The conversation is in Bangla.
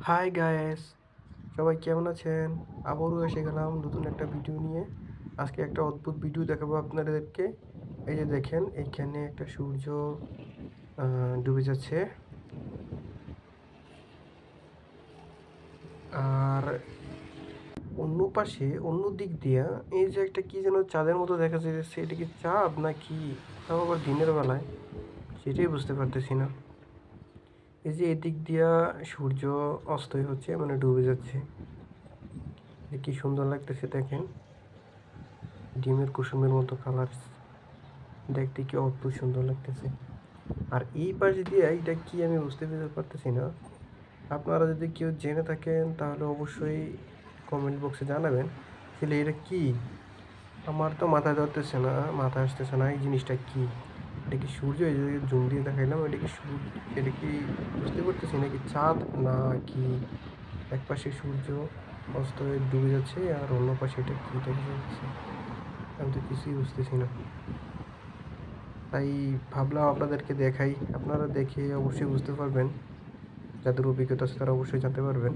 হাই গায়েস, সবাই কেমন আছেন? আবারও এসে গেলাম নতুন একটা ভিডিও নিয়ে। আজকে একটা অদ্ভুত ভিডিও দেখাবো আপনাদেরকে। এই যে দেখেন, এইখানে একটা সূর্য ডুবে যাচ্ছে। আর অন্য পাশে, অন্য দিক দিয়া এই যে একটা কি যেন চাঁদের মতো দেখা যাচ্ছে, এটা কি চাঁদ নাকি? তাও আবার দিনের বেলায়, সেটাই বুঝতে পারতেছি না। এই যে এদিক দিয়া সূর্য অস্তই হচ্ছে, মানে ডুবে যাচ্ছে। যে কি সুন্দর লাগতেছে দেখেন, ডিমের কুসুমের মতো কালার, দেখতে কি অদ্ভুত সুন্দর লাগতেছে। আর এই পাশ দিয়ে এটা কি আমি বুঝতে পারতেছি না। আপনারা যদি কেউ জেনে থাকেন তাহলে অবশ্যই কমেন্ট বক্সে জানাবেন। আসলে এটা কি? আমার তো মাথায় ধরতেছে না, মাথায় আসতেছে না এই জিনিসটা কি। এটা কি সূর্য? এই যে জুম দিয়ে দেখাইলাম, এটা কি সূর্য? এটা কি বুঝতে পারতেছি নাকি চাঁদ না কি? এক পাশে সূর্য অস্ত হয়ে ডুবে যাচ্ছে, আর অন্য পাশে এটা কি দেখা যাচ্ছে, আমি তো কিছুই বুঝতেছি না। তাই ভাবলাম আপনাদেরকে দেখাই, আপনারা দেখে অবশ্যই বুঝতে পারবেন। যাদের অভিজ্ঞতা আছে তারা অবশ্যই জানতে পারবেন।